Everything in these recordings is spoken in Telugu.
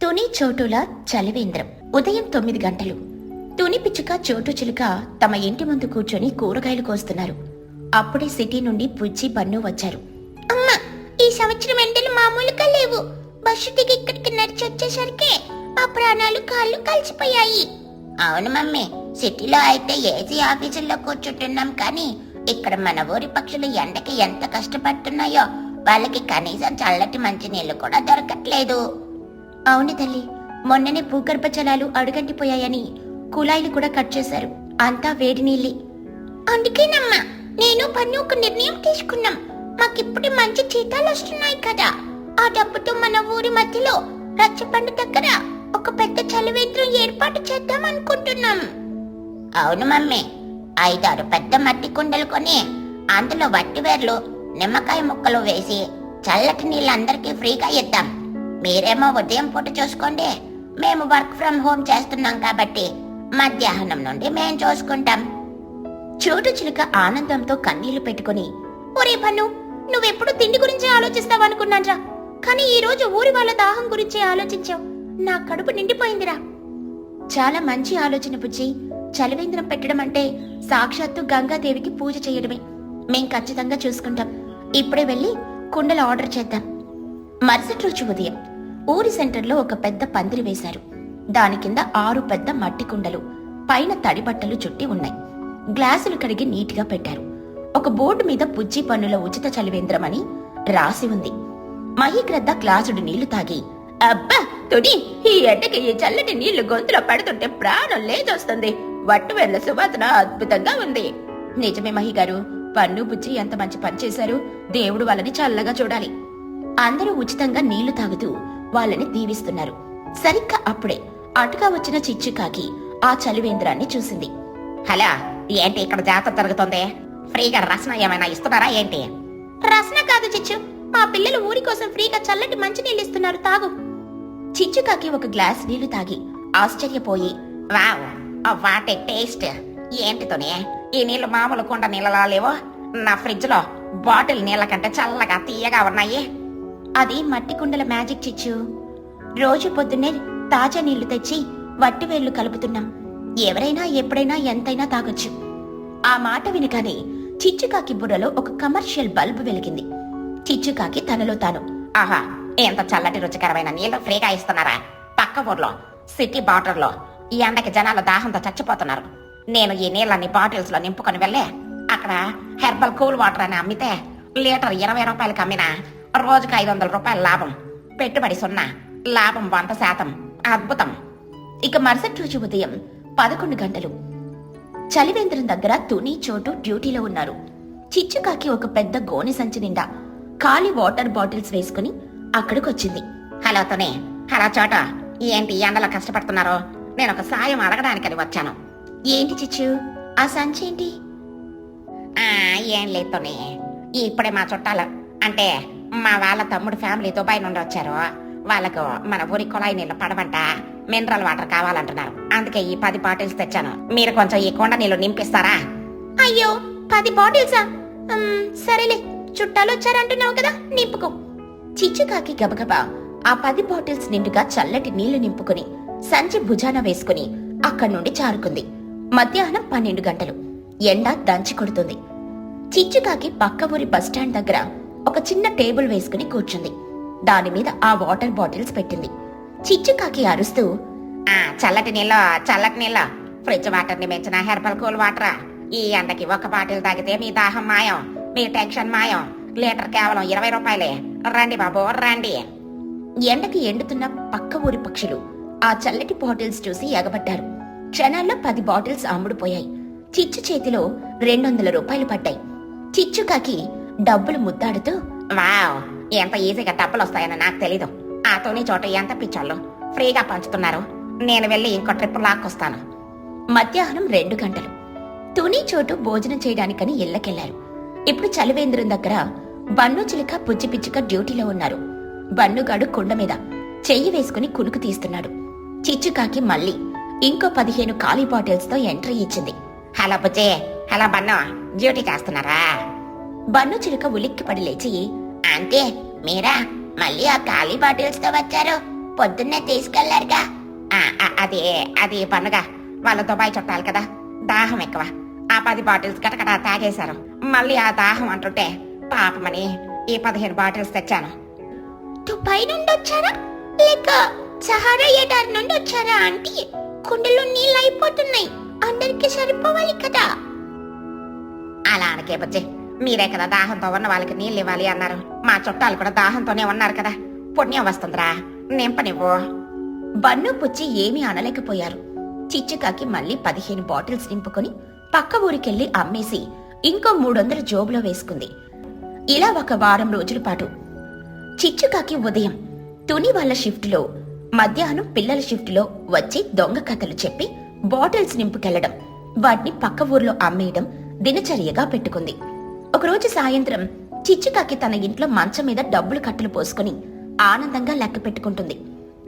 తుని చోటుల చలివేంద్రం. ఉదయం 9 గంటలు. తుని పిచ్చుక చోటు చిలుక తమ ఇంటి ముందు కూర్చొని కూరగాయలు కోస్తున్నారు. అప్పుడే సిటీ నుండి పుచ్చి బన్ను వచ్చారు. అమ్మా, ఈ సంవత్సరం ఎండలు మామూలుగా లేవు. బస్సు దిగి ఇక్కడికి నడిచి వచ్చేసరికి మా ప్రాణాలు కాళ్ళు కలిసిపోయాయి. అవును మమ్మీ, సిటీలో అయితే ఏసీ ఆఫీసుల్లో కూర్చుంటున్నాం, కానీ ఇక్కడ మన ఊరి పక్షులు ఎండకి ఎంత కష్టపడుతున్నాయో వాళ్ళకి కనీసం చల్లటి మంచినీళ్లు కూడా దొరకట్లేదు. అవును తల్లి, మొన్ననే భూగర్భ జలాలు అడుగంటిపోయాయని కుళాయిలు కూడా కట్ చేశారు. అంతా వేడి నీళ్ళే. అందుకేనమ్మా నేను పన్ను ఒక నిర్ణయం తీసుకున్నాం. మాకిప్పుడు మంచి జీతాలు వస్తున్నాయి కదా, ఆ డబ్బుతో మన ఊరి మధ్యలో రచ్చబండ దగ్గర ఒక పెద్ద చలివేంద్రం ఏర్పాటు చేద్దాం అనుకుంటున్నాం. అవును మమ్మీ, 5-6 పెద్ద మట్టి కుండలు కొని అందులో వట్టివేర్లు నిమ్మకాయ ముక్కలు వేసి చల్లటి నీళ్ళు అందరికీ ఫ్రీగా ఇద్దాం. మీరేమో ఉదయం పూట చూసుకోండి, మేము వర్క్ ఫ్రం హోమ్ చేస్తున్నాం కాబట్టి మధ్యాహ్నం నుండి మేం చూసుకుంటాం. చోటు చిలుక ఆనందంతో కన్నీళ్లు పెట్టుకుని, ఒరే పన్ను, నువ్వెప్పుడు తిండి గురించి ఆలోచిస్తావనుకున్నాన్రా, కానీ ఈ రోజు ఊరి వాళ్ళ దాహం గురించే ఆలోచించావు. నా కడుపు నిండిపోయిందిరా. చాలా మంచి ఆలోచన బుజ్జి. చలివేంద్రం పెట్టడం అంటే సాక్షాత్తు గంగాదేవికి పూజ చేయడమే. మేం ఖచ్చితంగా చూసుకుంటాం. ఇప్పుడే వెళ్ళి కుండలు ఆర్డర్ చేద్దాం. మరుసటి రోజు ఉదయం ఊరి సెంటర్లో ఒక పెద్ద పందిరి వేశారు. దాని కింద 6 పెద్ద మట్టి కుండలు, పైన తడి బట్టలు చుట్టి ఉన్నాయి. గ్లాసులు కడిగి నీటిగా పెట్టారు. ఒక బోర్డు మీద పుజ్జి పన్నుల ఉచిత చలివేంద్రం అని రాసి ఉంది. మహిగ్రద్ద గ్లాసుడు నీళ్లు తాగి, అబ్బా తుడి, ఈ ఎండకి ఈ చల్లటి నీళ్లు గొంతులో పడుతుంటే ప్రాణం లేచొస్తుంది. వట్టువేళ్ల సువాసన అద్భుతంగా ఉంది. నిజమే మహిగారు, పన్ను బుజ్జి ఎంత మంచి పని చేశారు. దేవుడు వాళ్ళని చల్లగా చూడాలి. అందరూ ఉచితంగా నీళ్లు తాగుతూ వాళ్ళని దీవిస్తున్నారు. సరిగ్గా అప్పుడే అటుగా వచ్చిన చిచ్చుకాకి ఆ చలివేంద్రాన్ని చూసింది. హలో, ఏంటి ఇక్కడ జాతర జరుగుతుంది? ఫ్రీగా రసన ఏమైనా ఇస్తున్నారా ఏంటి? రసన కాదు చిచ్చు, మా పిల్లలు ఊరి కోసం ఫ్రీగా చల్లటి మంచినీళ్ళు ఇస్తున్నారు, తాగు. చిచ్చుకాకి ఒక గ్లాస్ నీళ్లు తాగి ఆశ్చర్యపోయి, వావ్, వాట్ ఏ టేస్ట్! ఏంటితోనే ఈ నీళ్లు మామూలు కుండ నీళ్ళలా లేవో, నా ఫ్రిడ్జ్ లో బాటిల్ నీళ్ల కంటే చల్లగా తీయగా ఉన్నాయి. అది మట్టి కుండల మ్యాజిక్ చిచ్చు. రోజు పొద్దున్నే తాజా నీళ్లు తెచ్చి వట్టివేళ్లు కలుపుతున్నాం. ఎవరైనా ఎప్పుడైనా ఎంతైనా తాగొచ్చు. ఆ మాట వినగానే చిచ్చుకాకి బుర్రలో ఒక కమర్షియల్ బల్బు వెలిగింది. చిచ్చుకాకి తనలో తాను, ఆహా, ఎంత చల్లటి రుచికరమైన నీళ్లు ఫ్రీగా ఇస్తున్నారా! పక్క ఊర్లో సిటీ బార్డర్లో ఈ ఎండకి జనాల దాహంతో చచ్చిపోతున్నారు. నేను ఈ నీళ్ళని బాటిల్స్ లో నింపుకొని వెళ్ళే అక్కడ హెర్బల్ కూల్ వాటర్ అని అమ్మితే లీటర్ 20 రూపాయలకి అమ్మినా రోజుకు 500 రూపాయల లాభం. పెట్టుబడి 0, లాభం 100%. అద్భుతం. ఇక మరుసటి రోజు ఉదయం 11 గంటలు. చలివేంద్రం దగ్గర తుని చోటు డ్యూటీలో ఉన్నారు. చిచ్చుకాకి ఒక పెద్ద గోనె సంచి నిండా ఖాళీ వాటర్ బాటిల్స్ వేసుకుని అక్కడికొచ్చింది. హలో తుని, హలో చోట, ఏంటి ఎండలో కష్టపడుతున్నారో? నేను ఒక సాయం అడగడానికని వచ్చాను. ఏంటి చిచ్చు, ఆ సంచి ఏంటి? ఏం లేదు తుని, ఇప్పుడే మా చుట్టాలు అంటే మా వాళ్ళ తమ్ముడు ఫ్యామిలీ దుబాయ్ నుండి వచ్చారు. వాళ్ళకు మన ఊరి కుళాయి నీళ్లు పడవంట, మినరల్ వాటర్ కావాలంటున్నారు. అందుకే ఈ 10 బాటిల్స్ తెచ్చాను. మీరు కొంచెం ఈ కుండ నీళ్లు నింపిస్తారా? అయ్యో, 10 బాటిల్సా? సరేలే, చుట్టాలు వచ్చారంటున్నావు కదా, నింపుకో. చిచ్చుకాకి గబగబా ఆ 10 బాటిల్స్ నిండుగా చల్లటి నీళ్లు నింపుకుని సంచి భుజాన వేసుకుని అక్కడి నుండి చారుకుంది. మధ్యాహ్నం 12 గంటలు. ఎండ దంచి కొడుతుంది. చిచ్చుకాకి పక్క ఊరి బస్టాండ్ దగ్గర ఒక చిన్న టేబుల్ వేసుకుని కూర్చుంది. దాని మీద ఆ వాటర్ బాటిల్స్ పెట్టింది. చిచ్చుకాకి అరుస్తూ, చల్లటి నీళ్ళ, ఫ్రిడ్జ్ వాటర్ ని మించిన హెర్బల్ కూల్ వాటరా! ఈ ఎండకి ఒక బాటిల్ తాగితే మీ దాహం మాయం, మీ టెన్షన్ మాయం. లీటర్ కేవలం 20 రూపాయలే. రండి బాబు, రండి. ఎండకి ఎండుతున్న పక్క ఊరి పక్షులు ఆ చల్లటి బాటిల్స్ చూసి ఎగబడ్డారు. క్షణాల్లో 10 బాటిల్స్ అమ్ముడుపోయాయి. చిచ్చు చేతిలో 200 రూపాయలు పడ్డాయి. చిచ్చుకాకి డబ్బులు ముద్దాడుతూ, వావ్, ఎంత ఈజీగా డబ్బులు వస్తాయని నాకు తెలీదు. ఆ తుని చోట ఎంత పిచ్చోళ్ళు ఫ్రీగా పంచుతున్నారు. నేను వెళ్ళి ఇంకో ట్రిప్ లాక్కొస్తాను. మధ్యాహ్నం 2 గంటలు. తుని చోటు భోజనం చేయడానికని ఇళ్లకెళ్లారు. ఇప్పుడు చలివేంద్రం దగ్గర బన్ను చిలుక పుచ్చి పిచ్చుక డ్యూటీలో ఉన్నారు. బన్నుగాడు కుండ మీద చెయ్యి వేసుకుని కునుకు తీస్తున్నాడు. చిచ్చుకాకి మళ్ళీ ఇంకో 15 ఖాళీ బాటిల్స్ తో ఎంట్రీ ఇచ్చింది. హలో బుజ్జే, హలో బన్ను, డ్యూటీ చేస్తున్నారా? బన్ను చిలుక ఉలిక్కి పడి లేచి, అంటే మీరా మళ్ళీ ఆ ఖాళీ బాటిల్స్ తో వచ్చారు? పొద్దున్నే తీసుకెళ్లారుగా. అది అది పండుగ వాళ్ళ దుబాయ్ చుట్టాలి కదా, దాహం ఎక్కువ. ఆ 10 బాటిల్స్ గటగట తాగేశారు. మళ్ళీ ఆ దాహం అంటుంటే పాపమని ఈ 15 బాటిల్స్ తెచ్చాను. దుబాయ్ నుండి వచ్చారా లేక సహారా ఎడారి నుండి వచ్చారా ఆంటీ? కుండలో నీళ్ళు అయిపోతున్నాయి, అందరికి సరిపోవాలి కదా. అలా అనకే బుజ్జి, మీరే కదా దాహంతో ఉన్న వాళ్ళకి నీళ్ళు ఇవ్వాలి అన్నారు. మా చుట్టాలు కూడా దాహంతోనే ఉన్నారు కదా, పుణ్యం వస్తుందిరా, నింపనివ్వు. బన్ను పుచ్చి ఏమీ అనలేకపోయారు. చిచ్చుకాకి మళ్ళీ 15 బాటిల్స్ నింపుకొని పక్క ఊరికెళ్లి అమ్మేసి ఇంకో 300 జోబులో వేసుకుంది. ఇలా ఒక వారం రోజుల పాటు చిచ్చుకాకి ఉదయం తుని వాళ్ళ షిఫ్టులో, మధ్యాహ్నం పిల్లల షిఫ్టులో వచ్చి దొంగ కథలు చెప్పి బాటిల్స్ నింపుకెళ్లడం, వాటిని పక్క ఊర్లో అమ్మేయడం దినచర్యగా పెట్టుకుంది. ఒకరోజు సాయంత్రం చిచ్చుకాకి తన ఇంట్లో మంచం మీద డబ్బులు కట్టలు పోసుకుని ఆనందంగా లెక్క పెట్టుకుంటుంది.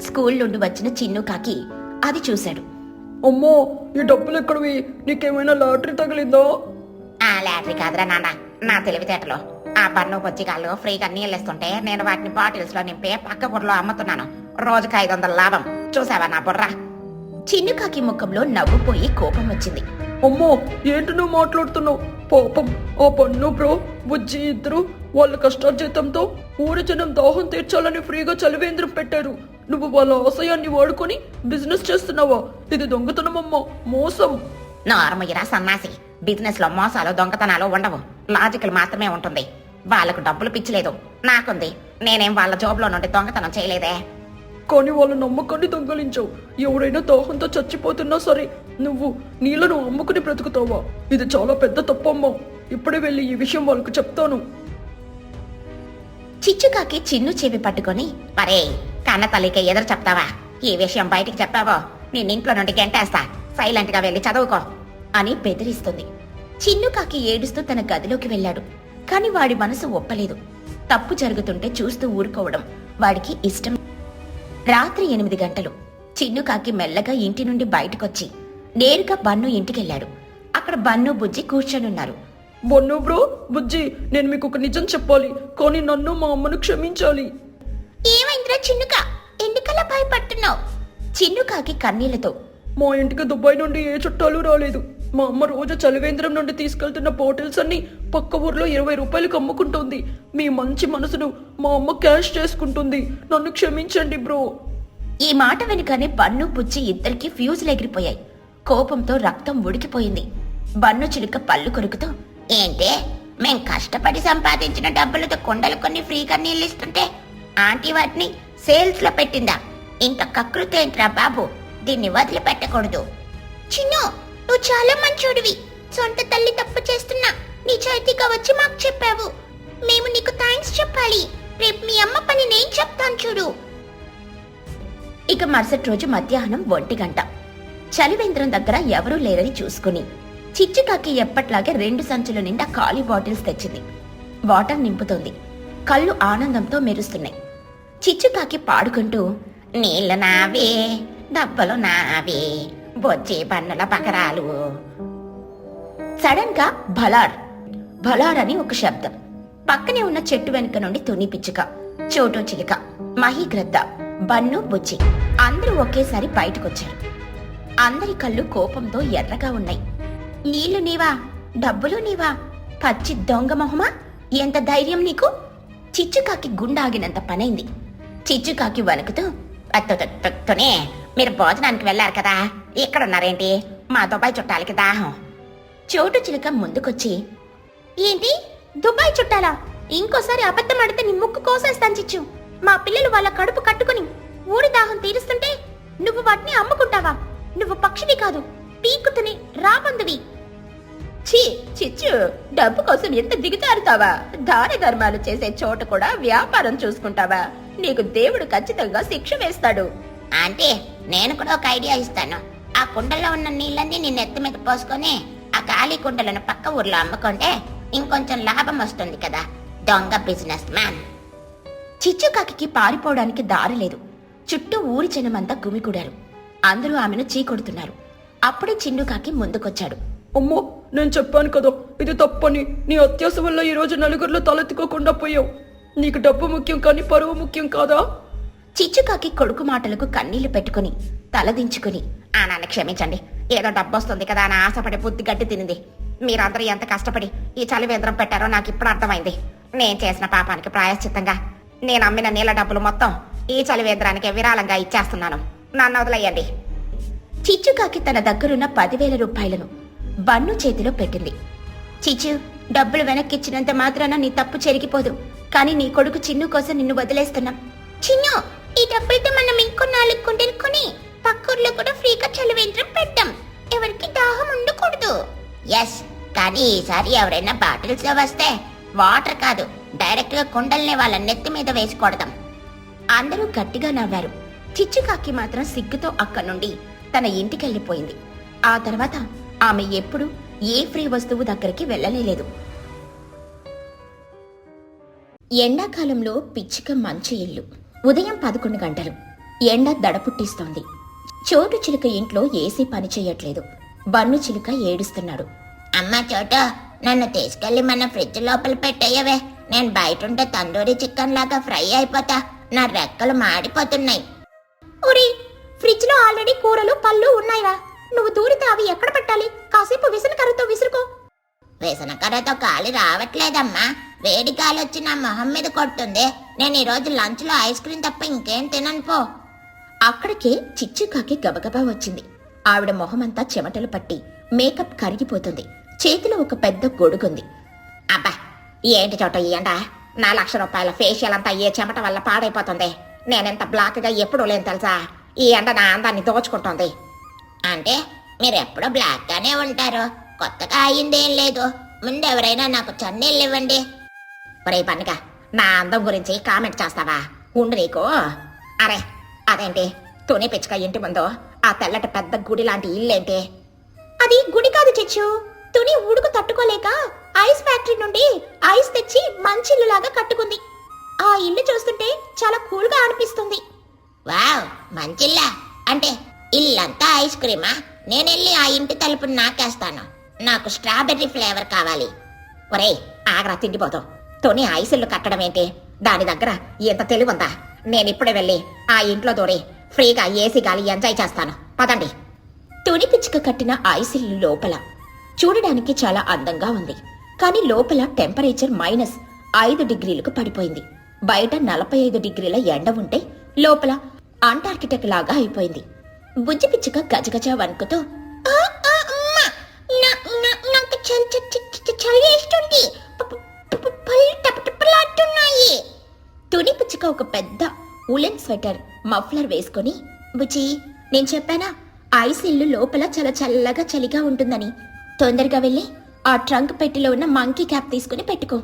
స్కూల్ నుండి వచ్చిన చిన్ను కాకి అది చూశాడు. అమ్మో, ఈ డబ్బులు ఎక్కడివి? నీకేమైనా లాటరీ తగిలిందో? ఆ లాటరీ కాదురా నాన్న, నా తెలివితేటలో. ఆ పన్ను పొచ్చిగాళ్ళు ఫ్రీగా నీళ్ళిస్తుంటే నేను వాటిని బాటిల్స్ లో నింపి పక్క ఊర్లో అమ్ముతున్నాను. రోజుకి 500 లాభం. చూసావా నా బుర్ర? చిన్నుకాకి ముఖంలో నవ్వుపోయి కోపం వచ్చింది. అమ్మో, ఏంటి నువ్వు మాట్లాడుతున్నావు? పాపం ఆ పన్ను బ్రో, బుజ్జి ఇద్దరు వాళ్ళ కష్టార్జితంతో ఊరి జనం దాహం తీర్చాలని ఫ్రీగా చలివేంద్రం పెట్టారు. నువ్వు వాళ్ళ ఆశయాన్ని వాడుకొని బిజినెస్ చేస్తున్నావా? ఇది దొంగతనమమ్మా, మోసం. నార్మయ్యరా సన్నాసి, బిజినెస్ లో మోసాలు దొంగతనాలు ఉండవు, లాజికల్ మాత్రమే ఉంటుంది. వాళ్ళకు డబ్బులు పిచ్చలేదు, నాకుంది. నేనేం వాళ్ళ జోబులో నుండి దొంగతనం చేయలేదే. కానీ వాళ్ళ నమ్మకాన్ని దొంగలించావు. ఎవరైనా దాహంతో చచ్చిపోతున్నా సరే నువ్వు నీళ్లను అమ్ముకుని బ్రతుకుతావా? ఇది చాలా పెద్ద తప్పమ్మా. ఇప్పుడే వెళ్ళి ఈ విషయం వాళ్ళకు చెప్తాను. చిచ్చుకాకి చిన్ను చెవి పట్టుకొని, మరే కన్న తల్లికి ఎదురు చెప్తావా? ఈ విషయం బయటికి చెప్పావో నిన్నింట్లో నుండి గెంటేస్తా, సైలెంట్ గా వెళ్ళి చదువుకో అని బెదిరిస్తుంది. చిన్నుకాకి ఏడుస్తూ తన గదిలోకి వెళ్ళాడు. కాని వాడి మనసు ఒప్పలేదు. తప్పు జరుగుతుంటే చూస్తూ ఊరుకోవడం వాడికి ఇష్టం. రాత్రి 8 గంటలు. చిన్నుకాకి మెల్లగా ఇంటి నుండి బయటకొచ్చి నేరుగా బన్ను ఇంటికెళ్లాడు. అక్కడ బన్ను బుజ్జి కూర్చొనున్నారు. బన్ను బ్రో, బుజ్జి, నేను మీకు ఒక నిజం చెప్పాలి, కానీ నన్ను మా అమ్మను క్షమించాలి. ఏమైందిరా చిన్నుక, ఎందుకలా భయపడుతున్నావు? చిన్నుకాకి కన్నీళ్లతో, మా ఇంటికి దుబాయ్ నుండి ఏ చుట్టాలు రాలేదు. మా అమ్మ రోజు చలివేంద్రం నుండి తీసుకెళ్తున్న బాటిల్స్ అన్ని పక్క ఊర్లో 20 రూపాయలకు అమ్ముకుంటుంది. మీ మంచి మనసును మా అమ్మ క్యాష్ చేసుకుంటుంది. నన్ను క్షమించండి బ్రో. ఈ మాట వెనుకనే బన్ను బుజ్జి ఇద్దరికి ఫ్యూజులు ఎగిరిపోయాయి. కోపంతో రక్తం ఉడికిపోయింది. బన్ను చిలుక పళ్ళు కొరుకుతూ, ఏంటే, మేం కష్టపడి సంపాదించిన డబ్బులతో కుండలు కొన్ని ఫ్రీగా నీళ్ళు ఇస్తుంటే ఆంటీ వాటిని సేల్స్ లో పెట్టిందా? ఇంత కకృతేంట్రా బాబు, దీన్ని వదిలిపెట్టకూడదు. చిన్ను, నువ్వు చాలా మంచోడివి. సొంత తల్లి తప్పు చేస్తున్నా నిజాయితీగా వచ్చి మాకు చెప్పావు. మేము నీకు థ్యాంక్స్ చెప్పాలి. రేపు మీ అమ్మ పని నేను చెప్తాను చూడు. ఇక మరుసటి రోజు మధ్యాహ్నం 1 గంట. చలివేంద్రం దగ్గర ఎవరూ లేరని చూసుకుని చిచ్చుకాకి ఎప్పట్లాగే 2 సంచుల నిండా ఖాళీ బాటిల్స్ తెచ్చింది. వాటర్ నింపుతోంది. కళ్ళు ఆనందంతో మెరుస్తున్నాయి. చిచ్చుకాకి పాడుకుంటూ, నీళ్లు నావే, డబ్బలు నావే, బొజ్జి పన్నుల పకరాలు. సడన్ గా భలార్ భలార్ అని ఒక శబ్దం. పక్కనే ఉన్న చెట్టు వెనుక నుండి తుని పిచ్చుక, చోటో చిలుక, మహీగ్రద్ద, బన్ను బుజ్జి అందరూ ఒకేసారి బయటకొచ్చారు. అందరి కళ్ళు కోపంతో ఎర్రగా ఉన్నాయి. నీళ్లు నీవా, డబ్బులు నీవా, పచ్చి దొంగ మొహమా, ఎంత ధైర్యం నీకు? చిచ్చుకాకి గుండాగినంత పనైంది. చిచ్చుకాకి వణుకుతూ, తునే, మీరు భోజనానికి వెళ్లారు కదా, ఇక్కడున్నారేంటి? మా దుబాయ్ చుట్టాలకి దాహం. చోటు చిలుక ముందుకొచ్చి, ఏంటి దుబాయ్ చుట్టాలా? ఇంకోసారి అబద్ధం ఆడితే నీ ముక్కు కోసేస్తాను చిచ్చు. మా పిల్లలు వాళ్ళ కడుపు కట్టుకుని ఊరి దాహం తీరుస్తుంటే నువ్వు వాటిని అమ్ముకుంటావా? నువ్వు పక్షివి కాదు, పీకుతుని రాబందువి. ఛీ చిచ్చు, డబ్బు కోసం ఎంత దిగజారుతావా? దాన ధర్మాలు చేసే చోట కూడా వ్యాపారం చూసుకుంటావా? నీకు దేవుడు ఖచ్చితంగా శిక్ష వేస్తాడు. అంటే నేను కూడా ఒక ఐడియా ఇస్తాను. ఆ కుండలో ఉన్న నీళ్ళన్నీ నీ నెత్తి మీద పోసుకొని ఆ ఖాళీ కుండలను పక్క ఊర్లో అమ్ముకుంటే ఇంకొంచెం లాభం వస్తుంది కదా, దొంగ బిజినెస్ మ్యాన్. చిచ్చుకాకి పారిపోవడానికి దారి లేదు. చుట్టూ ఊరి జనమంతా గుమికూడారు. అందరూ ఆమెను చీకొడుతున్నారు. అప్పుడే చిన్నుకాకి ముందుకొచ్చాడు. అమ్మో, నేను చెప్పాను కదా ఇది తప్పని. నీ అత్యాస వల్ల ఈ రోజు నలుగురిలో తలెత్తుకోకుండా పోయావు. నీకు డబ్బు ముఖ్యం కానీ పరువు ముఖ్యం కాదా? చిచ్చుకాకి కొడుకు మాటలకు కన్నీళ్లు పెట్టుకుని తలదించుకుని, నన్ను క్షమించండి, ఏదో డబ్బొస్తుంది కదా అని ఆశపడి బుద్ధి గట్టి తినింది. మీరందరూ ఎంత కష్టపడి ఈ చలివేంద్రం పెట్టారో నాకు ఇప్పుడు అర్థమైంది. నేను చేసిన పాపానికి ప్రాయశ్చిత్తంగా నేను అమ్మిన నీళ్ళ డబ్బులు మొత్తం ఈ చలివేంద్రానికి విరాళంగా ఇచ్చేస్తున్నాను. నన్ను వదిలేయండి. చిచ్చుకాకి తన దగ్గరున్న 10,000 రూపాయలను బన్ను చేతిలో పెట్టింది. చిచ్చు, డబ్బులు వెనక్కిచ్చినంత మాత్రాన నీ తప్పు చెరిగిపోదు. కానీ నీ కొడుకు చిన్ను కోసం నిన్ను వదిలేస్తున్నాం. చిన్ను, ఈ డబ్బులతో మనం ఇంకో 4 కుండలు కొని పక్కూర్లో కూడా ఫ్రీగా చలివేంద్రం పెట్టాం. ఎవరికి దాహం ఉండకూడదు. ఎస్, కానీ ఈసారి ఎవరైనా బాటిల్స్ లో వస్తే వాటర్ కాదు, డైరెక్ట్ గా కుండల్ని వాళ్ళ నెత్తి మీద వేసి కొడదాం. అందరూ గట్టిగా నవ్వారు. చిచ్చుకాకి మాత్రం సిగ్గుతో అక్కడి నుండి తన ఇంటికెళ్ళిపోయింది. ఆ తర్వాత ఆమె ఎప్పుడు ఏ ఫ్రీ వస్తువు దగ్గరికి వెళ్ళలేదు. ఎండాకాలంలో పిచ్చుక మంచు ఇల్లు. ఉదయం 11 గంటలు. ఎండ దడ పుట్టిస్తోంది. చోటు చిలుక ఇంట్లో ఏసీ పని చెయ్యట్లేదు. బన్ను చిలుక ఏడుస్తున్నాడు. అమ్మా చోట, నన్ను తీసుకెళ్లి మన ఫ్రిడ్జ్ లోపల పెట్టేయవే. నేను బయటుంటే తందూరి చికెన్ లాగా ఫ్రై అయిపోతా. నా రెక్కలు మాడిపోతున్నాయి. ఒరే, ఫ్రిడ్జ్ లో ఆల్రెడీ కూరలు పళ్ళు ఉన్నాయిరా. నువ్వు దూరితే అవి ఎక్కడ పెట్టాలి? కాసేపు విసనకర్రతో విసురుకో. విసనకర్రతో గాలి రావట్లేదమ్మా. వేడి గాలి వచ్చి నా మొహం మీద కొడుతుంది. నేను ఈరోజు లంచ్ లో ఐస్ క్రీమ్ తప్ప ఇంకేం తినను పో. అక్కడికే చిచ్చుకాకి గబగబా వచ్చింది. ఆవిడ మొహమంతా చెమటలు పట్టి మేకప్ కరిగిపోతుంది. చేతిలో ఒక పెద్ద గొడుగుంది. అబ్బా, ఏంటి చోట ఈ ఎండ? 4 లక్షల రూపాయల ఫేషియల్ అంతా ఏ చెమట వల్ల పాడైపోతుంది. నేనెంత బ్లాక్ గా ఎప్పుడూ లేను తెలుసా? ఈ ఎండ నా అందాన్ని దోచుకుంటోంది. అంటే మీరెప్పుడూ బ్లాక్ గానే ఉంటారు, కొత్తగా అయ్యిందేం లేదు. ముందెవరైనా నాకు చన్నీళ్ళు ఇవ్వండి. ఒరే పన్నుగా, నా అందం గురించి కామెంట్ చేస్తావా? ఉండు నీకు. అరే, అదేంటి తుని పిచ్చుక ఇంటి ముందు ఆ తెల్లటి పెద్ద గుడి లాంటి ఇల్లేంటి? అది గుడి కాదు చిచ్చు. తుని ఉడుకు తట్టుకోలేక ఐస్ ఫ్యాక్టరీ నుండి ఐస్ తెచ్చి మంచిల్లులాగా కట్టుకుంది. ఆ ఇల్లు చూస్తుంటే చాలా కూల్ గా అనిపిస్తుంది. వావ్, మంచిల్లా? అంటే ఇల్లంతా ఐస్ క్రీమా? నేనెళ్ళి ఆ ఇంటి తలుపుని నాకేస్తాను. నాకు స్ట్రాబెర్రీ ఫ్లేవర్ కావాలి. ఒరేయ్, ఆగ్రా తిండిపోతావు. తుని ఐస్ ఇల్లు కట్టడం ఏంటి? దాని దగ్గర ఎంత తెలివుందా? నేనిప్పుడే వెళ్ళి ఆ ఇంట్లో దూరి ఫ్రీగా ఏసీ గాలి ఎంజాయ్ చేస్తాను. పదండి. తుని పిచ్చుక కట్టిన ఐస్ ఇల్లు లోపల చూడడానికి చాలా అందంగా ఉంది. కానీ లోపల టెంపరేచర్ -5 డిగ్రీలకు పడిపోయింది. బయట 45 డిగ్రీల ఎండ ఉంటే లోపల అంటార్కిటిక్ లాగా అయిపోయింది. బుజ్జి పిచ్చుక గజగజ వణుకుతూ, తుని పిచ్చుక ఒక పెద్ద ఉలెన్ స్వెటర్ మఫ్లర్ వేసుకుని, బుజ్జి, నేను చెప్పానా ఐస్ ఇల్లు లోపల చాలా చల్లగా చలిగా ఉంటుందని. తొందరగా వెళ్ళి ఆ ట్రంక్ పెట్టిలో ఉన్న మంకీ క్యాప్ తీసుకుని పెట్టుకో.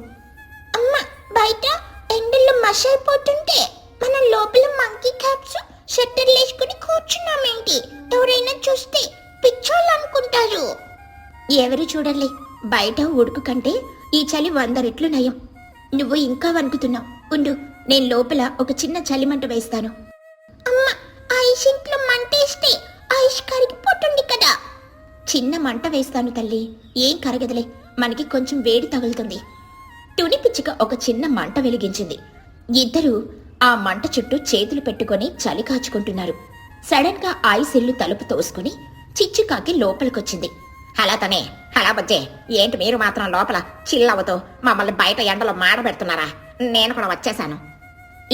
అమ్మా, బయట ఎండల్లో మష్ అయిపోతుంటే మనం లోపల మంకీ క్యాప్స్ షట్టర్లు వేసుకుని కూర్చున్నామేంటి? ఎవరైనా చూస్తే పిచ్చోళ్ళు అనుకుంటారు. ఎవరు చూడలే. బయట ఉడుకు కంటే ఈ చలి 100 రెట్లు నయం. నువ్వు ఇంకా వణుకుతున్నావు. ఉండు, నేను లోపల ఒక చిన్న చలిమంట వేస్తాను. అమ్మా, ఐస్ ఇంట్లో మంటేస్తే ఐస్ కరిగిపోతుంది కదా. చిన్న మంట వేస్తాను తల్లి, ఏం కరగదులే. మనకి కొంచెం వేడి తగులుతుంది. తుని పిచ్చుక ఒక చిన్న మంట వెలిగించింది. ఇద్దరూ ఆ మంట చుట్టూ చేతులు పెట్టుకుని చలి కాచుకుంటున్నారు. సడన్ గా ఐస్ ఇల్లు తలుపు తోసుకుని చిచ్చుకాకి లోపలికొచ్చింది. హలా తనే, హలా బజ్జే, ఏంటి మీరు మాత్రం లోపల చిల్లవుతూ మమ్మల్ని బయట ఎండలో మాడబెడుతున్నారా? నేను కూడా వచ్చేశాను.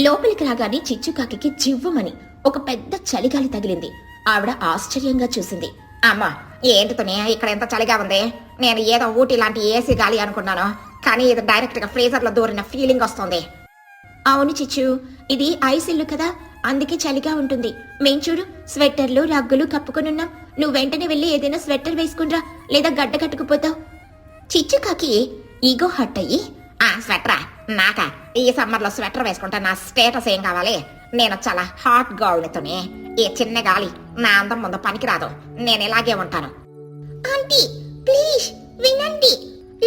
లోపలికి రాగానే చిచ్చుకాకి జివ్వుమని ఒక పెద్ద చలిగాలి తగిలింది. ఆవిడ ఆశ్చర్యంగా చూసింది. అమ్మా, ఏంటితోనే ఇక్కడ ఎంత చలిగా ఉంది? నేను ఏదో ఊటీ లాంటి ఏసీ గాలి అనుకున్నాను, కానీ ఇది డైరెక్ట్ గా ఫ్రీజర్ లో దూరిన ఫీలింగ్ వస్తుంది. అవును చిచ్చు, ఇది ఐస్ ఇల్లు కదా, అందుకే చలిగా ఉంటుంది. మేం చూడు స్వెట్టర్లు రగ్గులు కప్పుకొనున్నాం. నువ్వు వెంటనే వెళ్ళి ఏదైనా స్వెట్టర్ వేసుకునిరా, లేదా గడ్డ కట్టుకుపోతావు. చిచ్చుకాకి ఈగో హట్ అయ్యి, స్వెటరా నాకా? ఈ సమ్మర్ లో స్వెటర్ వేసుకుంటే నా స్టేటస్ ఏం కావాలి? నేను చాలా హాట్ గౌల్తోనే. ఈ చిన్న గాలి నా అందం ముందు పనికిరాదు. నేను ఇలాగే ఉంటాను. ఆంటీ ప్లీజ్ వినండి,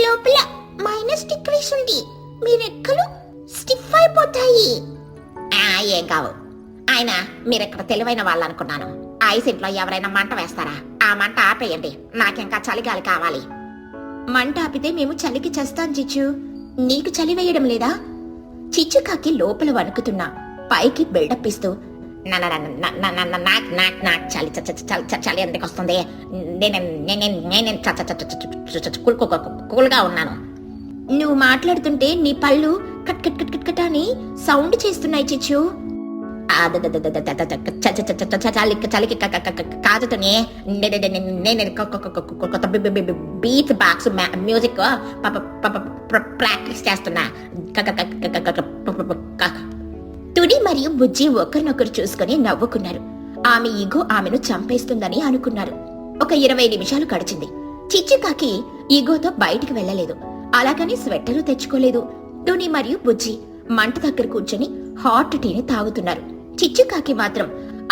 లోపల -డిగ్రీస్ ఉంది. మీ రెక్కలు స్టిఫ్ అయిపోతాయి. ఏం కావు. ఆయన మీరెక్కడ తెలివైన వాళ్ళు అనుకున్నాను. ఐస్ ఇంట్లో ఎవరైనా మంట వేస్తారా? ఆ మంట ఆపేయండి, నాకింకా చలిగాలి కావాలి. మంట ఆపితే మేము చలికి చేస్తాం చిచ్చు. నీకు చలి వేయడం లేదా? చిచ్చుకాకి లోపల వణుకుతున్నా పైకి బిల్డప్ ఇస్తూ నాకు చలి ఎందుకు వస్తుంది, నేను కూల్గా ఉన్నాను. నువ్వు మాట్లాడుతుంటే నీ పళ్ళు cut cut cut cut cut అని సౌండ్ చేస్తున్నాయి చిచ్చు. చలికి కాదుతోనే నేను కొత్త బీట్ బాక్స్ మ్యూజిక్ ప్రాక్టీస్ చేస్తున్నా. తుడి మరియు బుజ్జి ఒకరినొకరు చూసుకుని నవ్వుకున్నారు. ఆమె ఈగో ఆమెను చంపేస్తుందని అనుకున్నారు. ఒక 20 నిమిషాలు గడిచింది. చిచ్చుకాకి ఈగోతో బయటికి వెళ్లలేదు. అలాగని స్వెట్టరు తెచ్చుకోలేదు. తుని మరియు బుజ్జి మంట దగ్గర కూర్చొని హాట్ టీని తాగుతున్నారు. చిచ్చుకాకి మాత్రం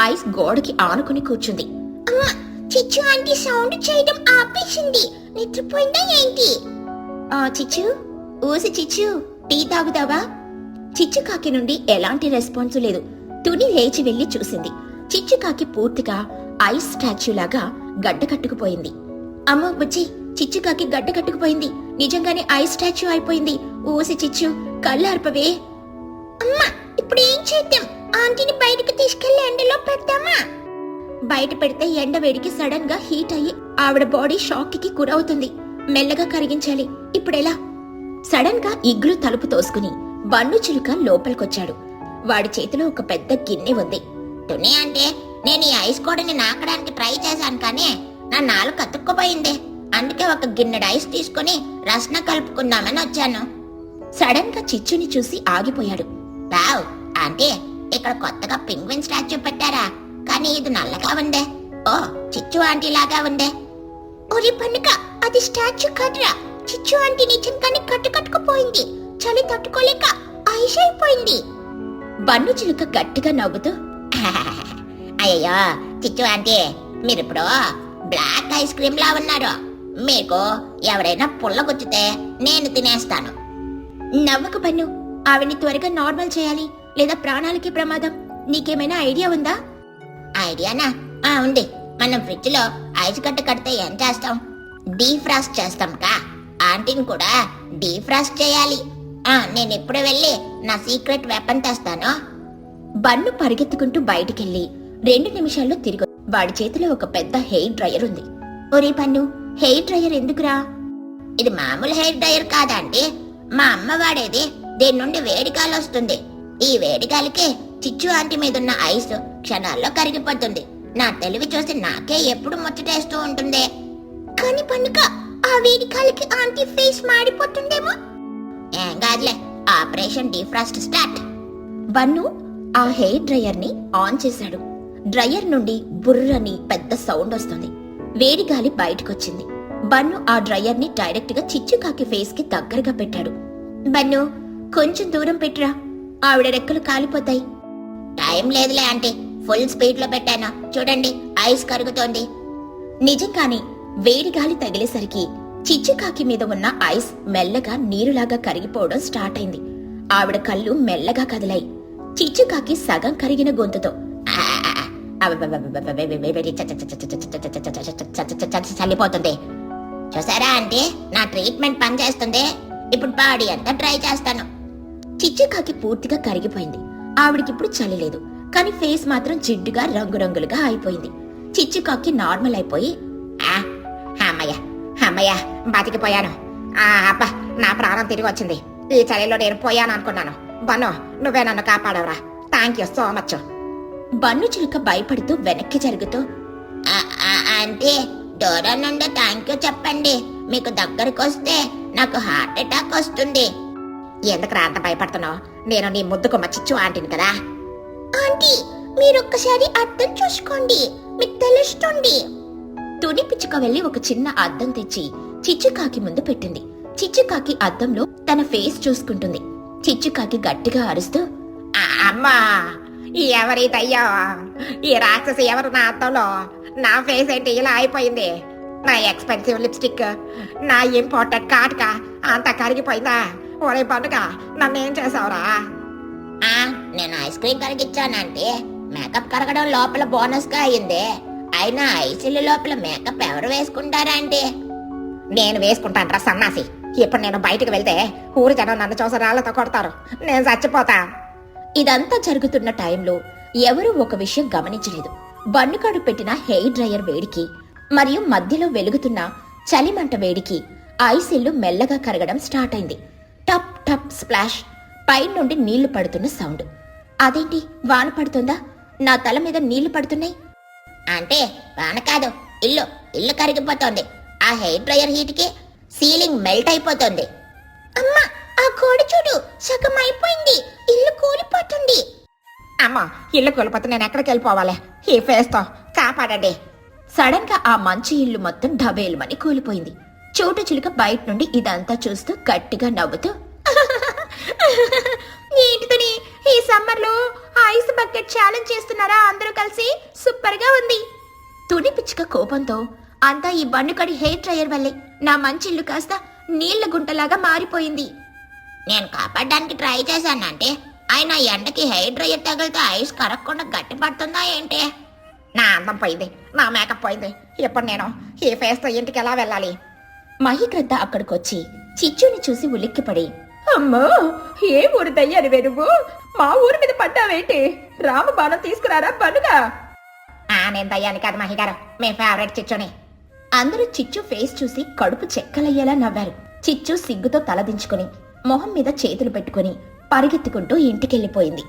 ఐస్ గోడకి ఆనుకుని కూర్చుంది. అమ్మా, చిచ్చు ఆంటీ సౌండ్ చేయడం ఆపేసింది. నిద్రపోయిందా ఏంటి? చిచ్చు, ఊసి చిచ్చు, టీ తాగుదావా? చిచ్చుకాకి నుండి ఎలాంటి రెస్పాన్స్ లేదు. తుని లేచి వెళ్లి చూసింది. చిచ్చుకాకి పూర్తిగా ఐస్ స్టాచ్యూ లాగా గడ్డ కట్టుకుపోయింది. అమ్మో బుజ్జి, చిచ్చుకాకి గడ్డ కట్టుకుపోయింది. నిజంగానే ఐస్ స్టాచ్యూ అయిపోయింది. ఊసి చిచ్చు, కళ్ళు అర్పవే. అమ్మా, ఇప్పుడు ఏం చేద్దాం? ఆంటీని బయటకు తీసుకెళ్లి ఎండలో పెడతామా? బయట పెడితే ఎండ వేడికి సడన్ గా హీట్ అయ్యి ఆవిడ బాడీ షాక్ కి గురవుతుంది. మెల్లగా కరిగించాలి. ఇప్పుడెలా? సడన్ గా ఇగ్లు తలుపు తోసుకుని బన్ను చిలుక లోపలికొచ్చాడు. వాడి చేతిలో ఒక పెద్ద గిన్నె ఉంది. తుని అంటే నేను ఈ ఐస్ కోడని నాకడానికి ట్రై చేశాను, కానీ నా నాలుగు కతుక్కుపోయింది. అందుకే ఒక గిన్నెడు ఐస్ తీసుకుని రసన కలుపుకుందామని వచ్చాను. సడన్ గా చిచ్చుని చూసి ఆగిపోయాడు. వావ్ అంటే ఇక్కడ కొత్తగా పెంగ్విన్ స్టాచ్యూ పెట్టారా? కానీ ఇది నల్లగా ఉందే. ఓ, చిచ్చు ఆంటీ లాగా ఉందే. ఒరి పన్నుక, అది స్టాచ్యూ కాదురా. చిచ్చు ఆంటీ నిజంగానే కట్టుకుపోయింది. చలి తట్టుకోలేక ఐస్ అయిపోయింది. బన్ను చిలుక గట్టిగా నవ్వుతూ, అయ్యో చిచ్చు ఆంటీ, మీరిప్పుడు బ్లాక్ ఐస్ క్రీమ్ లా ఉన్నారు. మీకు ఎవరైనా పుల్లగుచ్చితే నేను తినేస్తాను. నవ్వకు బన్ను, ఆవిడ్ని త్వరగా నార్మల్ చేయాలి, లేదా ప్రాణాలకి ప్రమాదం. నీకేమైనా ఐడియా ఉందా? ఐడియానా? ఉంది. మనం ఫ్రిడ్జ్ లో ఐస్ గడ్డ కడితే ఏం చేస్తాం? డీఫ్రాస్ట్ చేస్తాం కా. ఆంటీని కూడా డీఫ్రాస్ట్ చేయాలి. నేను ఇప్పుడు వెళ్ళి నా సీక్రెట్ వెపన్ తెస్తాను. బన్ను పరిగెత్తుకుంటూ బయటికెళ్ళి 2 నిమిషాల్లో తిరిగి వాడి చేతిలో ఒక పెద్ద హెయిర్ డ్రయర్ ఉంది. ఒరే బన్ను, హెయిర్ డ్రయర్ ఎందుకురా? ఇది మామూలు హెయిర్ డ్రయర్ కాదంటే, మా అమ్మ వాడేది. దీని నుండి వేడిగాలి వస్తుంది. ఈ వేడిగాలికి చిచ్చు ఆంటీ మీదున్న ఐస్ క్షణాల్లో కరిగిపోతుంది. నా తెలివి చూసి నాకే ఎప్పుడు ముచ్చటేస్తూ ఉంటుంది. కానీ పన్నుక, ఆ వేడిగాలికి ఆంటీ ఫేస్ మాడిపోతుందేమో. ఏం కాదులే, ఆపరేషన్ డీఫ్రాస్ట్ స్టార్ట్. బన్ను ఆ హెయిర్ డ్రయర్ ని ఆన్ చేశాడు. డ్రయర్ నుండి బుర్రని పెద్ద సౌండ్ వస్తుంది. వేడిగాలి బయటకొచ్చింది. బన్ను ఆ డ్రయర్ ని డైరెక్ట్ గా చిచ్చుకాకి ఫేస్ కి దగ్గరగా పెట్టాడు. బన్ను, కొంచెం దూరం పెట్టురా, ఆవిడ రెక్కలు కాలిపోతాయి. టైం లేదులే ఆంటీ, ఫుల్ స్పీడ్ లో పెట్టాను. చూడండి, ఐస్ కరుగుతోంది. నిజంగానే వేడిగాలి తగిలేసరికి చిచ్చుకాకి మీద ఉన్న ఐస్ మెల్లగా నీరులాగా కరిగిపోవడం స్టార్ట్ అయింది. ఆవిడ కళ్ళు మెల్లగా కదిలాయి. చిచ్చుకాకి సగం కరిగిన గొంతుతో చల్లిపోతుంది. చూసారా అంటే నా ట్రీట్మెంట్ పనిచేస్తుంది. ఇప్పుడు బాడీ అంతా ట్రై చేస్తాను. చిచ్చుకాకి పూర్తిగా కరిగిపోయింది. ఆవిడకిప్పుడు చలి లేదు, కానీ ఫేస్ మాత్రం జిడ్డుగా రంగురంగులుగా అయిపోయింది. చిచ్చుకాకి నార్మల్ అయిపోయి, అమ్మయ్య బతికిపోయాను. అబ్బా, నా ప్రాణం తిరిగి వచ్చింది. ఈ చలిలో నేను పోయాను అనుకున్నాను. బన్ను, నువ్వే నన్ను కాపాడవురా. Thank you so much. Bannu చిలుక భయపడుతూ వెనక్కి జరుగుతూ, అంటే దూరం నుండి థ్యాంక్ యూ చెప్పండి. మీకు దగ్గరికి వస్తే నాకు హార్ట్ అటాక్ వస్తుంది. ఎందుకు అంత భయపడుతున్నావు? నేను నీ ముద్దుకుమ్మ చిచ్చు ఆంటీని కదా. ఆంటీ, మీరొక్కసారి అర్థం చూసుకోండి, మీకు తెలుస్తుంది. తుని పిచ్చుక వెళ్లి ఒక చిన్న అద్దం తెచ్చి చిచ్చుకాకి ముందు పెట్టింది. చిచ్చుకాకి అద్దంలో తన ఫేస్ చూసుకుంటుంది. చిచ్చుకాకి గట్టిగా అరుస్తూ, అమ్మా, ఎవరి దయ్యా, ఈ రాక్షసి ఎవరు నా అద్దంలో? నా ఫేస్ ఏంటి ఇలా అయిపోయింది? నా ఎక్స్పెన్సివ్ లిప్స్టిక్, నా ఇంపార్టెంట్ కాటుక అంతా కరిగిపోయిందా? ఒరే పండుగ, నన్ను ఏం చేసావురా? నేను ఐస్ క్రీమ్ కరిగిచ్చానంటే మేకప్ కరగడం లోపల బోనస్ గా అయింది. అయినా ఐసిల్ లోపల మేకప్ ఎవరు వేసుకుంటారా అంటే? నేను వేసుకుంటాను సన్నాసి. ఇప్పుడు నేను బయటకు వెళ్తే ఊరి జనం నన్ను చూసి రాళ్లతో కొడతారు. నేను చచ్చిపోతా. ఇదంతా జరుగుతున్న టైంలో ఎవరూ ఒక విషయం గమనించలేదు. బన్నుకాడు పెట్టిన హెయిర్ డ్రయర్ వేడికి మరియు మధ్యలో వెలుగుతున్న చలిమంట వేడికి ఐసిల్లు మెల్లగా కరగడం స్టార్ట్ అయింది. టప్ టప్ స్ప్లాష్, పైనుండి నీళ్లు పడుతున్న సౌండ్. అదేంటి, వాన పడుతుందా? నా తల మీద నీళ్లు పడుతున్నాయి. అంటే వాన కాదు, ఇల్లు కరిగిపోతోంది. ఆ హెయిర్ డ్రయర్ హీట్కి సీలింగ్ మెల్ట్ అయిపోతుంది. అమ్మా, ఆ గోడ చూడు, సగం అయిపోయింది. ఇల్లు కూలిపోతుంది. అమ్మా, ఇల్లు కూలిపోతే నేను ఎక్కడికి వెళ్ళిపోవాలి? ఈ ఫేస్తో కాపాడండి. సడన్ గా ఆ మంచి ఇల్లు మొత్తం డబేలుమని కూలిపోయింది. చోటు చిలుక బయట నుండి ఇదంతా చూస్తూ గట్టిగా నవ్వుతూ, ఏంటితోని ఈ సమ్మర్ లో ఐస్ బకెట్ ఛాలెంజ్ చేస్తున్నారా అందరూ కలిసి? సూపర్ గా ఉంది. తుని పిచ్చుక కోపంతో, అంతా ఈ బన్నుకడి హెయిర్ డ్రయర్ వల్లే నా మంచి ఇల్లు కాస్త నీళ్ల గుంటలాగా మారిపోయింది. నేను కాపాడడానికి ట్రై చేశానంటే ఆయన ఎండకి హెయిర్ డ్రయర్ తగిలితే ఐస్ కరగకుండా గట్టి పడుతుందా ఏంటి? నా అందం పోయింది, నా మేకప్ పోయింది. ఇప్పుడు నేను ఈ ఫేస్తో ఇంటికి ఎలా వెళ్ళాలి? మహిగ్రద్ద అక్కడికొచ్చి చిచ్చుని చూసి ఉలిక్కిపడి, అమ్మో, ఏ ఊరు దయ్యానివే నువ్వు? మా ఊరి మీద పడ్డావేంటి? రామబాణం తీసుకురారా పనుగా. నేను దయ్యాని కాదు మహిగారు, మీ ఫేవరెట్ చిచ్చుని. అందరూ చిచ్చు ఫేస్ చూసి కడుపు చెక్కలయ్యేలా నవ్వారు. చిచ్చు సిగ్గుతో తలదించుకుని మొహం మీద చేతులు పెట్టుకుని పరిగెత్తుకుంటూ ఇంటికెళ్ళిపోయింది.